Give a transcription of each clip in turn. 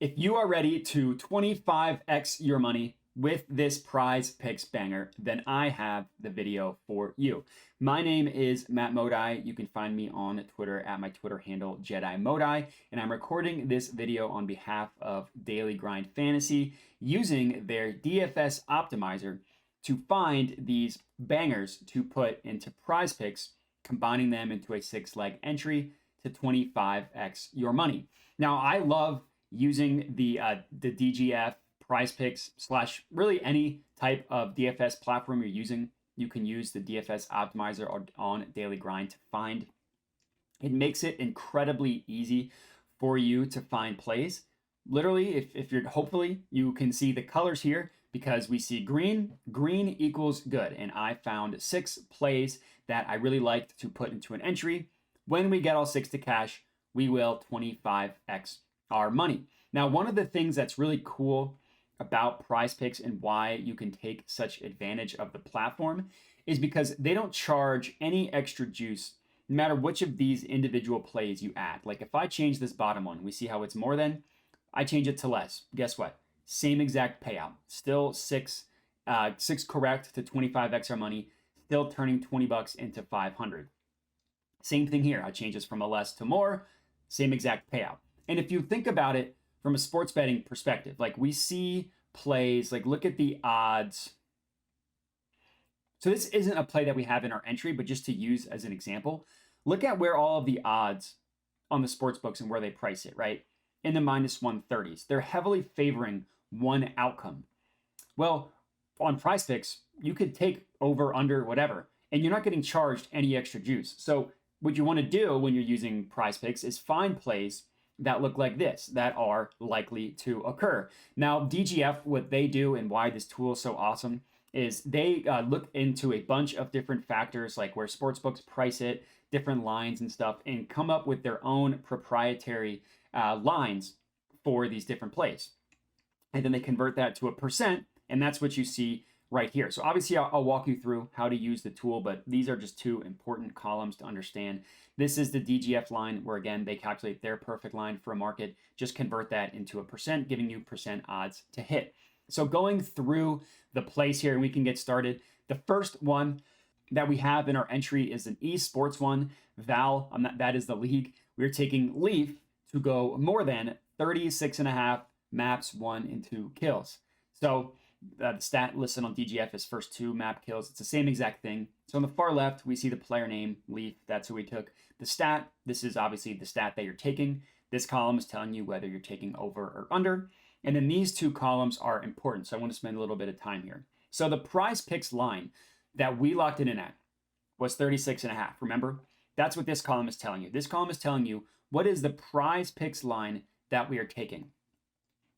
If you are ready to 25x your money with this PrizePicks banger, then I have the video for you. My name is Matt Modi. You can find me on Twitter at my Twitter handle, Jedi Modi, and I'm recording this video on behalf of Daily Grind Fantasy using their DFS optimizer to find these bangers to put into PrizePicks, combining them into a 6-leg entry to 25x your money. Now, I love using the DGF, PrizePicks, / really any type of DFS platform you're using. You can use the DFS optimizer on Daily Grind to find. It makes it incredibly easy for you to find plays. Literally, if you're, hopefully you can see the colors here because we see green equals good. And I found 6 plays that I really liked to put into an entry. When we get all 6 to cash, we will 25x our money. Now, one of the things that's really cool about PrizePicks and why you can take such advantage of the platform is because they don't charge any extra juice no matter which of these individual plays you add. Like if I change this bottom one, we see how it's more than, I change it to less. Guess what? Same exact payout. Still 6 correct to 25x our money, still turning 20 bucks into 500. Same thing here. I change this from a less to more, same exact payout. And if you think about it from a sports betting perspective, like we see plays, like look at the odds. So this isn't a play that we have in our entry, but just to use as an example, look at where all of the odds on the sports books and where they price it, right? In the -130s. They're heavily favoring one outcome. Well, on PrizePicks, you could take over, under, whatever, and you're not getting charged any extra juice. So what you want to do when you're using PrizePicks is find plays that look like this, that are likely to occur. Now, DGF, what they do and why this tool is so awesome is they look into a bunch of different factors, like where sportsbooks price it, different lines and stuff, and come up with their own proprietary lines for these different plays. And then they convert that to a percent, and that's what you see right here. So obviously I'll walk you through how to use the tool, but these are just 2 important columns to understand. This is the DGF line where, again, they calculate their perfect line for a market, just convert that into a percent, giving you percent odds to hit. So going through the plays here, and we can get started. The first one that we have in our entry is an esports one. Val, that is the league. We're taking Leaf to go more than 36.5 maps, 1 and 2 kills. So the stat listed on DGF is first 2 map kills. It's the same exact thing. So on the far left, we see the player name, Leaf. That's who we took. The stat, this is obviously the stat that you're taking. This column is telling you whether you're taking over or under. And then these 2 columns are important. So I want to spend a little bit of time here. So the PrizePicks line that we locked it in at was 36.5. Remember? That's what this column is telling you. This column is telling you what is the PrizePicks line that we are taking.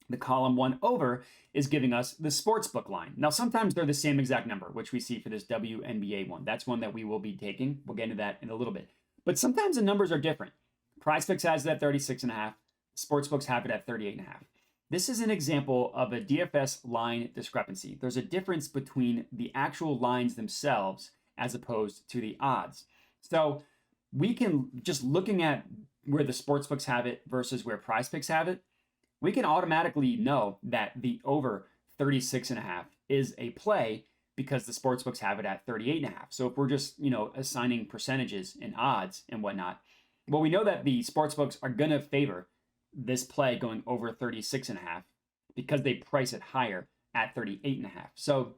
The column 1 over is giving us the sportsbook line. Now, sometimes they're the same exact number, which we see for this WNBA one. That's one that we will be taking. We'll get into that in a little bit. But sometimes the numbers are different. PrizePicks has it at 36.5. Sportsbooks have it at 38.5. This is an example of a DFS line discrepancy. There's a difference between the actual lines themselves as opposed to the odds. So we can, just looking at where the sportsbooks have it versus where PrizePicks have it, we can automatically know that the over 36.5 is a play because the sportsbooks have it at 38.5. So if we're just, assigning percentages and odds and whatnot, well, we know that the sportsbooks are going to favor this play going over 36.5 because they price it higher at 38.5. So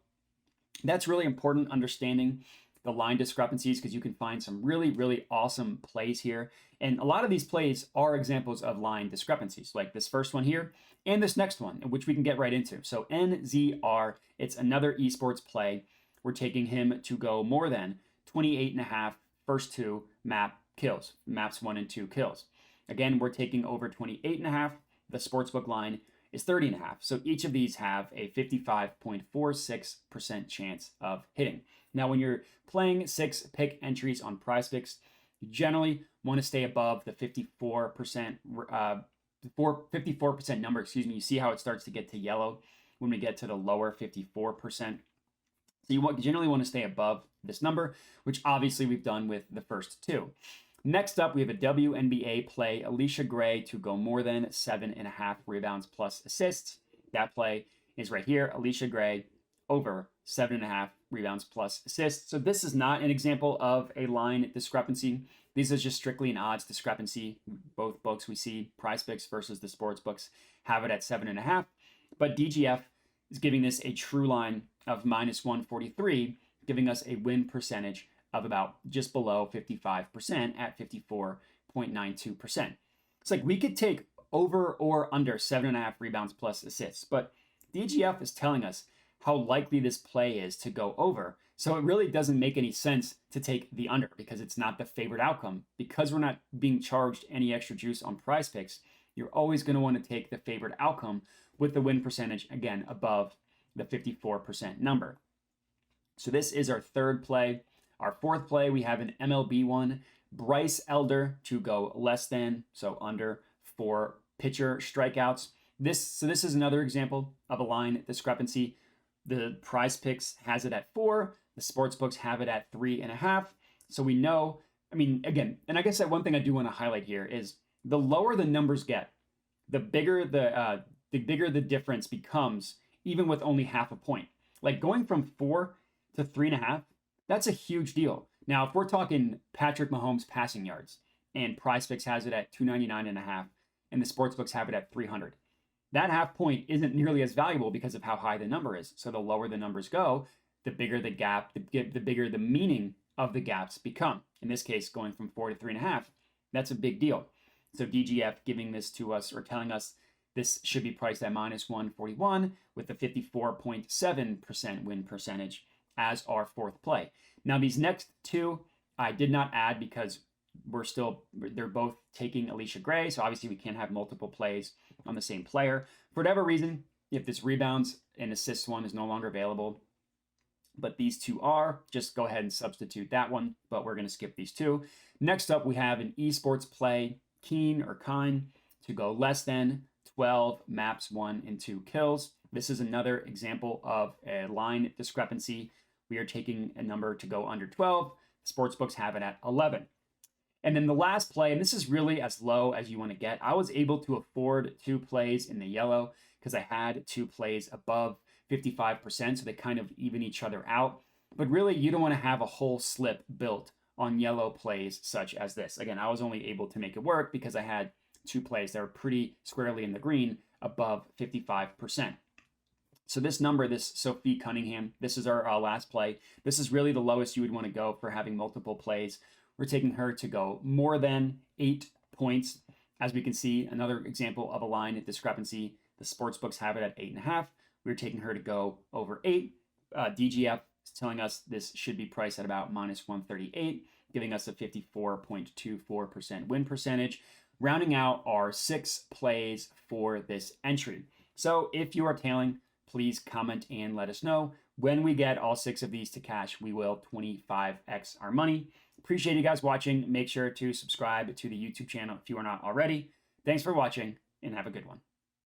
that's really important, understanding the line discrepancies, because you can find some really, really awesome plays here. And a lot of these plays are examples of line discrepancies, like this first one here and this next one, which we can get right into. So NZR, it's another esports play. We're taking him to go more than 28.5 first 2 map kills, maps 1 and 2 kills. Again, we're taking over 28.5. The sportsbook line is 30.5. So each of these have a 55.46% chance of hitting. Now, when you're playing 6 pick entries on PrizePicks, you generally want to stay above the 54% number. You see how it starts to get to yellow when we get to the lower 54%. So you generally want to stay above this number, which obviously we've done with the first 2. Next up, we have a WNBA play, Alicia Gray to go more than 7.5 rebounds plus assists. That play is right here, Alicia Gray over 7.5 rebounds plus assists. So this is not an example of a line discrepancy. This is just strictly an odds discrepancy. Both books we see, PrizePicks versus the sports books, have it at 7.5. But DGF is giving this a true line of -143, giving us a win percentage of about just below 55% at 54.92%. It's like we could take over or under 7.5 rebounds plus assists, but DGF is telling us how likely this play is to go over. So it really doesn't make any sense to take the under because it's not the favored outcome. Because we're not being charged any extra juice on PrizePicks, you're always going to want to take the favored outcome with the win percentage, again, above the 54% number. So this is our third play. Our fourth play, we have an MLB one, Bryce Elder to go less than, so under 4 pitcher strikeouts. This is another example of a line discrepancy. The PrizePicks has it at 4. The sportsbooks have it at 3.5. So we know, I mean, again, and I guess that one thing I do want to highlight here is the lower the numbers get, the bigger the difference becomes, even with only half a point. Like going from 4 to 3.5, that's a huge deal. Now, if we're talking Patrick Mahomes passing yards, and PrizePicks has it at 299.5, and the sportsbooks have it at 300, that half point isn't nearly as valuable because of how high the number is. So the lower the numbers go, the bigger the gap, the bigger the meaning of the gaps become. In this case, going from 4 to 3.5, that's a big deal. So DGF giving this to us or telling us this should be priced at -141 with a 54.7% win percentage as our fourth play. Now these next two I did not add because they're both taking Alicia Gray, so obviously we can't have multiple plays on the same player. For whatever reason, if this rebounds and assists one is no longer available, but these two are, just go ahead and substitute that one, but we're going to skip these two. Next up, we have an esports play, Keen or Kine, to go less than 12 maps, 1 and 2 kills. This is another example of a line discrepancy. We are taking a number to go under 12. Sportsbooks have it at 11. And then the last play, and this is really as low as you want to get. I was able to afford 2 plays in the yellow because I had 2 plays above 55%, so they kind of even each other out. But really, you don't want to have a whole slip built on yellow plays such as this. Again, I was only able to make it work because I had 2 plays that were pretty squarely in the green above 55%. So this number, this Sophie Cunningham, this is our last play. This is really the lowest you would want to go for having multiple plays. We're taking her to go more than 8 points. As we can see, another example of a line discrepancy. The sportsbooks have it at 8.5. We're taking her to go over 8. DGF is telling us this should be priced at about -138, giving us a 54.24% win percentage, rounding out our 6 plays for this entry. So if you are tailing, please comment and let us know. When we get all 6 of these to cash, we will 25x our money. Appreciate you guys watching. Make sure to subscribe to the YouTube channel if you are not already. Thanks for watching and have a good one.